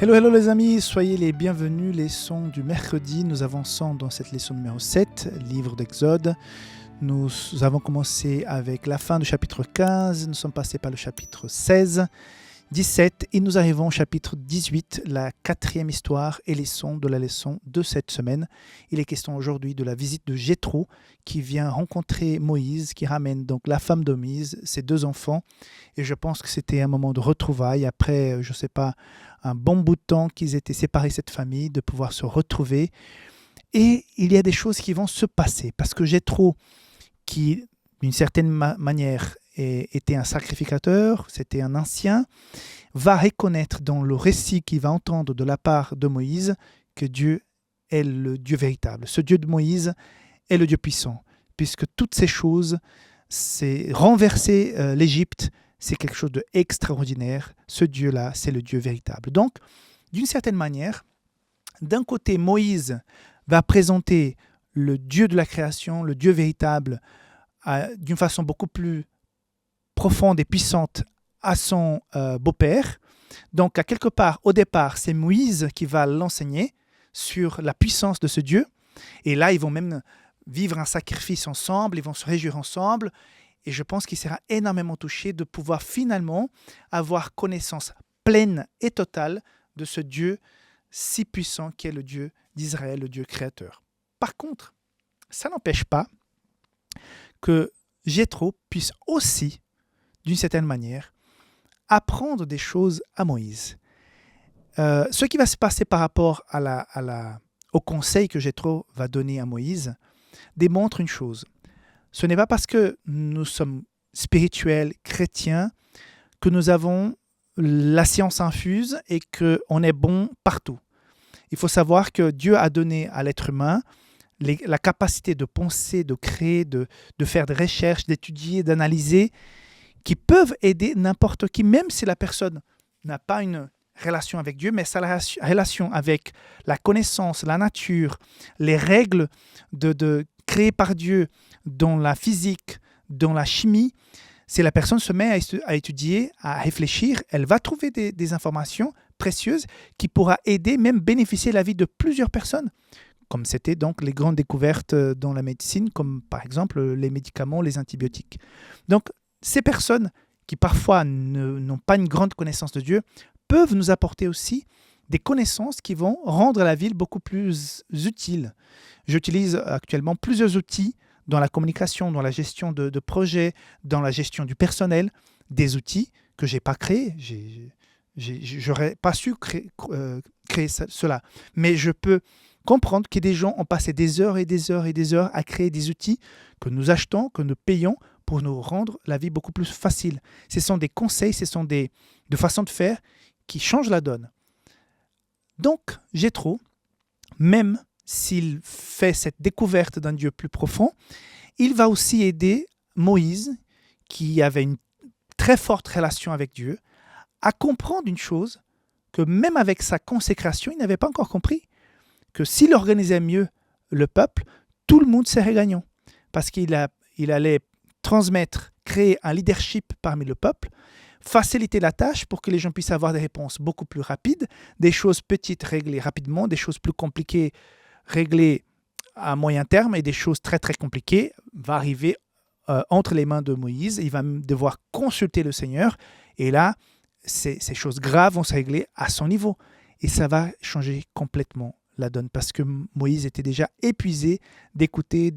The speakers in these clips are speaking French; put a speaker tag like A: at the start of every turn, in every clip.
A: Hello, hello les amis, soyez les bienvenus, leçon du mercredi. Nous avançons dans cette leçon numéro 7, livre d'Exode. Nous avons commencé avec la fin du chapitre 15, nous sommes passés par le chapitre 16, 17 et nous arrivons au chapitre 18, la quatrième histoire et leçon de la leçon de cette semaine. Il est question aujourd'hui de la visite de Jéthro qui vient rencontrer Moïse, qui ramène donc la femme de Moïse, ses deux enfants. Et je pense que c'était un moment de retrouvailles après, je ne sais pas, un bon bout de temps qu'ils étaient séparés, cette famille, de pouvoir se retrouver. Et il y a des choses qui vont se passer parce que Jéthro, qui d'une certaine manière était un sacrificateur, c'était un ancien, va reconnaître dans le récit qu'il va entendre de la part de Moïse que Dieu est le Dieu véritable. Ce Dieu de Moïse est le Dieu puissant, puisque toutes ces choses, c'est renverser l'Égypte, c'est quelque chose d'extraordinaire. Ce Dieu-là, c'est le Dieu véritable. Donc, d'une certaine manière, d'un côté, Moïse va présenter le Dieu de la création, le Dieu véritable, d'une façon beaucoup plus profonde et puissante à son beau-père. Donc, à quelque part, au départ, c'est Moïse qui va l'enseigner sur la puissance de ce Dieu. Et là, ils vont même vivre un sacrifice ensemble, ils vont se réjouir ensemble. Et je pense qu'il sera énormément touché de pouvoir finalement avoir connaissance pleine et totale de ce Dieu si puissant qui est le Dieu d'Israël, le Dieu créateur. Par contre, ça n'empêche pas que Jéthro puisse aussi, d'une certaine manière, apprendre des choses à Moïse. Ce qui va se passer par rapport au conseil que Jéthro va donner à Moïse démontre une chose. Ce n'est pas parce que nous sommes spirituels, chrétiens, que nous avons la science infuse et qu'on est bon partout. Il faut savoir que Dieu a donné à l'être humain la capacité de penser, de créer, de faire des recherches, d'étudier, d'analyser, qui peuvent aider n'importe qui, même si la personne n'a pas une relation avec Dieu, mais sa relation avec la connaissance, la nature, les règles créées par Dieu dans la physique, dans la chimie. Si la personne se met à étudier, à réfléchir, elle va trouver des informations précieuses qui pourra aider, même bénéficier la vie de plusieurs personnes, comme c'était donc les grandes découvertes dans la médecine, comme par exemple les médicaments, les antibiotiques. Donc, ces personnes qui parfois n'ont pas une grande connaissance de Dieu peuvent nous apporter aussi des connaissances qui vont rendre la vie beaucoup plus utile. J'utilise actuellement plusieurs outils dans la communication, dans la gestion de projets, dans la gestion du personnel, des outils que je n'ai pas créés. Je n'aurais pas su créer cela. Mais je peux comprendre que des gens ont passé des heures et des heures et des heures à créer des outils que nous achetons, que nous payons pour nous rendre la vie beaucoup plus facile. Ce sont des conseils, ce sont des façons de faire qui changent la donne. Donc, Jéthro, même s'il fait cette découverte d'un Dieu plus profond, il va aussi aider Moïse, qui avait une très forte relation avec Dieu, à comprendre une chose que même avec sa consécration, il n'avait pas encore compris, que s'il organisait mieux le peuple, tout le monde serait gagnant. Parce qu'il allait transmettre, créer un leadership parmi le peuple, faciliter la tâche pour que les gens puissent avoir des réponses beaucoup plus rapides, des choses petites réglées rapidement, des choses plus compliquées réglées à moyen terme et des choses très très compliquées vont arriver entre les mains de Moïse. Il va devoir consulter le Seigneur et là, ces choses graves vont se régler à son niveau. Et ça va changer complètement la donne parce que Moïse était déjà épuisé d'écouter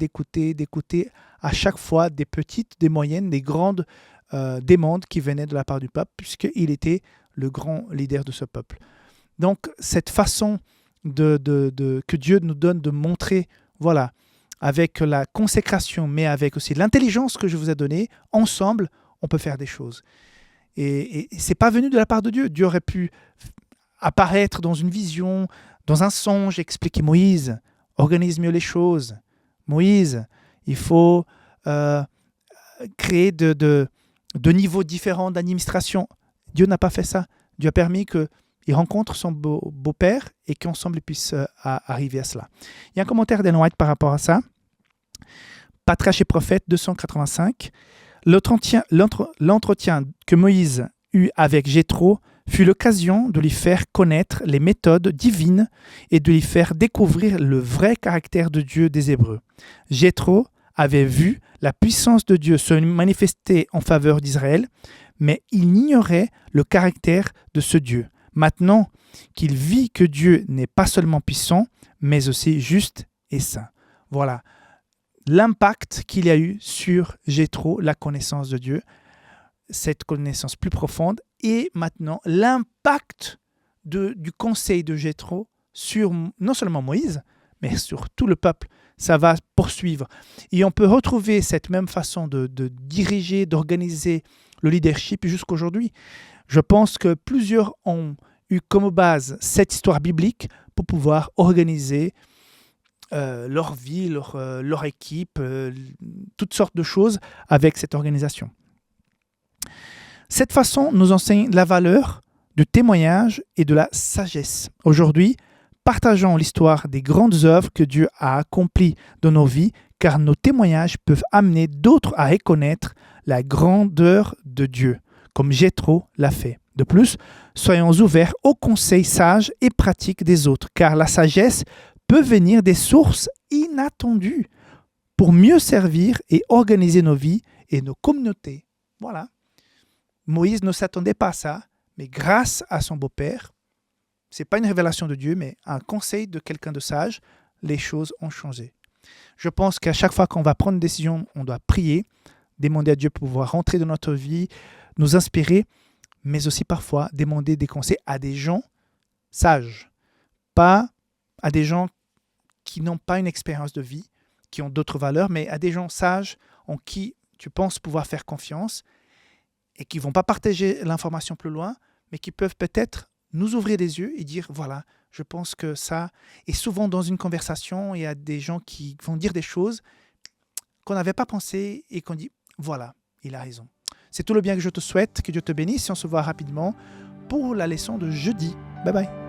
A: à chaque fois des petites, des moyennes, des grandes demandes qui venaient de la part du peuple puisqu'il était le grand leader de ce peuple. Donc, cette façon que Dieu nous donne de montrer, voilà, avec la consécration, mais avec aussi l'intelligence que je vous ai donnée, ensemble, on peut faire des choses. Et ce n'est pas venu de la part de Dieu. Dieu aurait pu apparaître dans une vision, dans un songe, expliquer Moïse, organise mieux les choses. Moïse, il faut créer de niveaux différents d'administration. Dieu n'a pas fait ça. Dieu a permis qu'il rencontre son beau-père et qu'ensemble ils puissent arriver à cela. Il y a un commentaire d'Ellen White par rapport à ça. Patriarche et prophète 285. L'entretien que Moïse eut avec Jéthro fut l'occasion de lui faire connaître les méthodes divines et de lui faire découvrir le vrai caractère de Dieu des Hébreux. Jéthro avait vu la puissance de Dieu se manifester en faveur d'Israël, mais il ignorait le caractère de ce Dieu. Maintenant qu'il vit que Dieu n'est pas seulement puissant, mais aussi juste et saint. Voilà l'impact qu'il y a eu sur Jéthro, la connaissance de Dieu, cette connaissance plus profonde, et maintenant l'impact du conseil de Jéthro sur non seulement Moïse, mais sur tout le peuple. Ça va poursuivre. Et on peut retrouver cette même façon de diriger, d'organiser le leadership jusqu'aujourd'hui. Je pense que plusieurs ont eu comme base cette histoire biblique pour pouvoir organiser leur vie, leur équipe, toutes sortes de choses avec cette organisation. Cette façon nous enseigne la valeur du témoignage et de la sagesse. Aujourd'hui, partageons l'histoire des grandes œuvres que Dieu a accomplies dans nos vies, car nos témoignages peuvent amener d'autres à reconnaître la grandeur de Dieu, comme Jéthro l'a fait. De plus, soyons ouverts aux conseils sages et pratiques des autres, car la sagesse peut venir des sources inattendues pour mieux servir et organiser nos vies et nos communautés. Voilà. Moïse ne s'attendait pas à ça, mais grâce à son beau-père, ce n'est pas une révélation de Dieu, mais un conseil de quelqu'un de sage, les choses ont changé. Je pense qu'à chaque fois qu'on va prendre une décision, on doit prier, demander à Dieu pour pouvoir rentrer dans notre vie, nous inspirer, mais aussi parfois demander des conseils à des gens sages, pas à des gens qui n'ont pas une expérience de vie, qui ont d'autres valeurs, mais à des gens sages en qui tu penses pouvoir faire confiance et qui ne vont pas partager l'information plus loin, mais qui peuvent peut-être nous ouvrir les yeux et dire, voilà, je pense que ça... Et souvent dans une conversation, il y a des gens qui vont dire des choses qu'on n'avait pas pensé et qu'on dit, voilà, il a raison. C'est tout le bien que je te souhaite, que Dieu te bénisse et on se voit rapidement pour la leçon de jeudi. Bye bye.